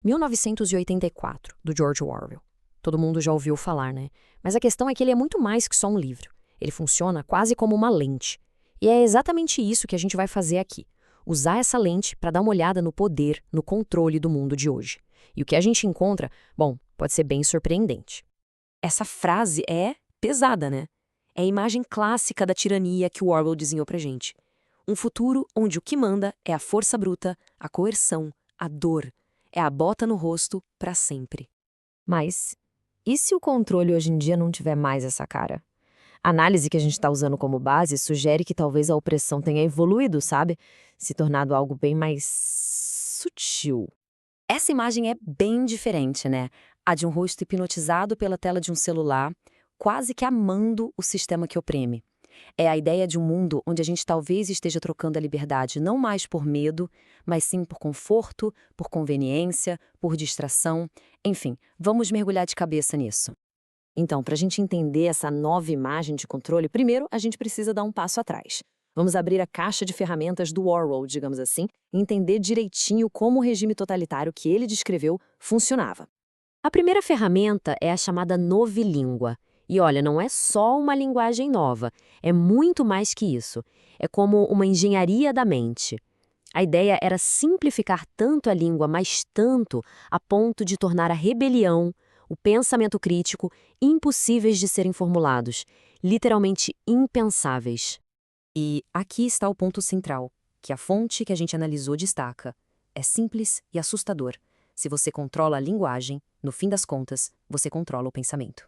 1984, do George Orwell. Todo mundo já ouviu falar, né? Mas a questão é que ele é muito mais que só um livro. Ele funciona quase como uma lente. E é exatamente isso que a gente vai fazer aqui. Usar essa lente para dar uma olhada no poder, no controle do mundo de hoje. E o que a gente encontra, bom, pode ser bem surpreendente. Essa frase é pesada, né? É a imagem clássica da tirania que o Orwell desenhou pra gente. Um futuro onde o que manda é a força bruta, a coerção, a dor. É a bota no rosto para sempre. Mas e se o controle hoje em dia não tiver mais essa cara? A análise que a gente está usando como base sugere que talvez a opressão tenha evoluído, sabe? Se tornado algo bem mais sutil. Essa imagem é bem diferente, né? A de um rosto hipnotizado pela tela de um celular, quase que amando o sistema que oprime. É a ideia de um mundo onde a gente talvez esteja trocando a liberdade não mais por medo, mas sim por conforto, por conveniência, por distração. Enfim, vamos mergulhar de cabeça nisso. Então, para a gente entender essa nova imagem de controle, primeiro a gente precisa dar um passo atrás. Vamos abrir a caixa de ferramentas do Orwell, digamos assim, e entender direitinho como o regime totalitário que ele descreveu funcionava. A primeira ferramenta é a chamada novilíngua. E olha, não é só uma linguagem nova, é muito mais que isso. É como uma engenharia da mente. A ideia era simplificar tanto a língua, mas tanto, a ponto de tornar a rebelião, o pensamento crítico, impossíveis de serem formulados, literalmente impensáveis. E aqui está o ponto central, que a fonte que a gente analisou destaca. É simples e assustador. Se você controla a linguagem, no fim das contas, você controla o pensamento.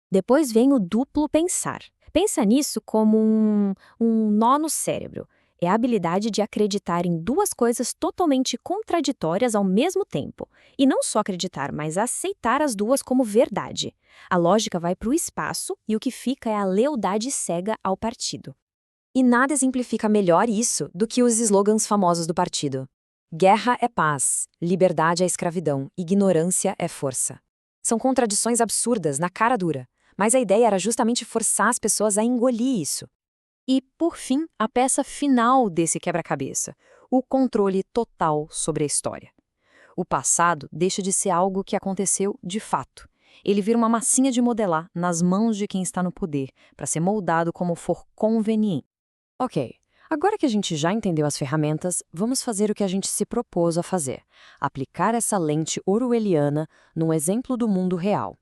Depois vem o duplo pensar. Pensa nisso como um nó no cérebro. É a habilidade de acreditar em duas coisas totalmente contraditórias ao mesmo tempo. E não só acreditar, mas aceitar as duas como verdade. A lógica vai para o espaço e o que fica é a lealdade cega ao partido. E nada exemplifica melhor isso do que os slogans famosos do partido. Guerra é paz, liberdade é escravidão, ignorância é força. São contradições absurdas, na cara dura. Mas a ideia era justamente forçar as pessoas a engolir isso. E, por fim, a peça final desse quebra-cabeça, o controle total sobre a história. O passado deixa de ser algo que aconteceu de fato. Ele vira uma massinha de modelar nas mãos de quem está no poder, para ser moldado como for conveniente. Ok, agora que a gente já entendeu as ferramentas, vamos fazer o que a gente se propôs a fazer. Aplicar essa lente orwelliana num exemplo do mundo real.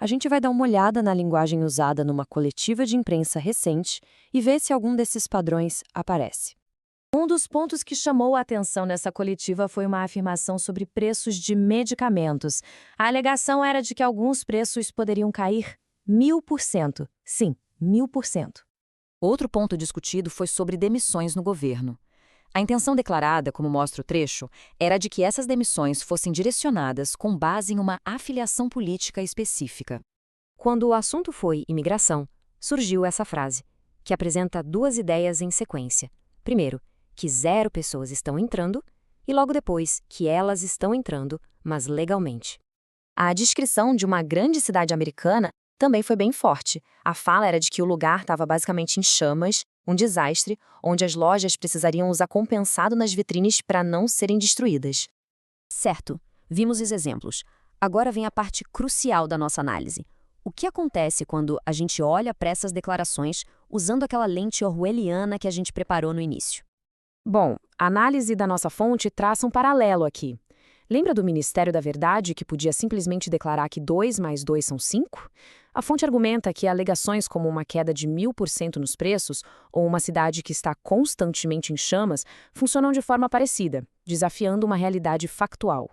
A gente vai dar uma olhada na linguagem usada numa coletiva de imprensa recente e ver se algum desses padrões aparece. Um dos pontos que chamou a atenção nessa coletiva foi uma afirmação sobre preços de medicamentos. A alegação era de que alguns preços poderiam cair 1000%. Sim, 1000%. Outro ponto discutido foi sobre demissões no governo. A intenção declarada, como mostra o trecho, era de que essas demissões fossem direcionadas com base em uma afiliação política específica. Quando o assunto foi imigração, surgiu essa frase, que apresenta duas ideias em sequência. Primeiro, que 0 pessoas estão entrando, e logo depois, que elas estão entrando, mas legalmente. A descrição de uma grande cidade americana também foi bem forte. A fala era de que o lugar estava basicamente em chamas, um desastre, onde as lojas precisariam usar compensado nas vitrines para não serem destruídas. Certo, vimos os exemplos. Agora vem a parte crucial da nossa análise. O que acontece quando a gente olha para essas declarações usando aquela lente orwelliana que a gente preparou no início? Bom, a análise da nossa fonte traça um paralelo aqui. Lembra do Ministério da Verdade, que podia simplesmente declarar que 2 mais 2 são 5? A fonte argumenta que alegações como uma queda de 1000% nos preços ou uma cidade que está constantemente em chamas funcionam de forma parecida, desafiando uma realidade factual.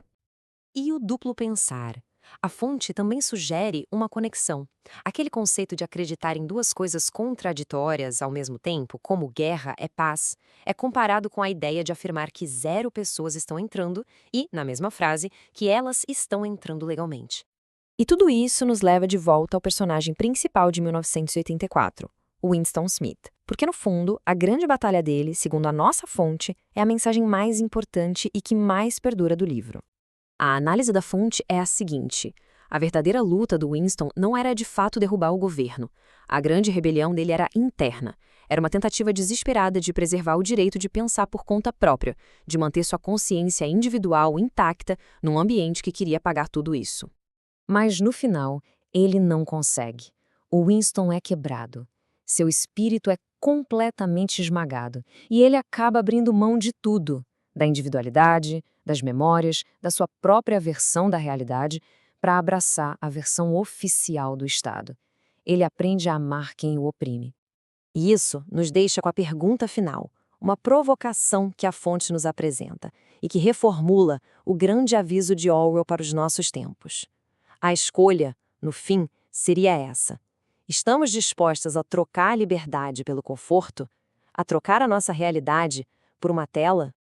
E o duplo pensar? A fonte também sugere uma conexão. Aquele conceito de acreditar em duas coisas contraditórias ao mesmo tempo, como guerra é paz, é comparado com a ideia de afirmar que 0 pessoas estão entrando e, na mesma frase, que elas estão entrando legalmente. E tudo isso nos leva de volta ao personagem principal de 1984, o Winston Smith. Porque, no fundo, a grande batalha dele, segundo a nossa fonte, é a mensagem mais importante e que mais perdura do livro. A análise da fonte é a seguinte: A verdadeira luta do Winston não era de fato derrubar o governo. A grande rebelião dele era interna. Era uma tentativa desesperada de preservar o direito de pensar por conta própria, de manter sua consciência individual intacta num ambiente que queria pagar tudo isso. Mas, no final, ele não consegue. O Winston é quebrado. Seu espírito é completamente esmagado e ele acaba abrindo mão de tudo, da individualidade, das memórias, da sua própria versão da realidade, para abraçar a versão oficial do Estado. Ele aprende a amar quem o oprime. E isso nos deixa com a pergunta final, uma provocação que a fonte nos apresenta e que reformula o grande aviso de Orwell para os nossos tempos. A escolha, no fim, seria essa. Estamos dispostas a trocar a liberdade pelo conforto? A trocar a nossa realidade por uma tela?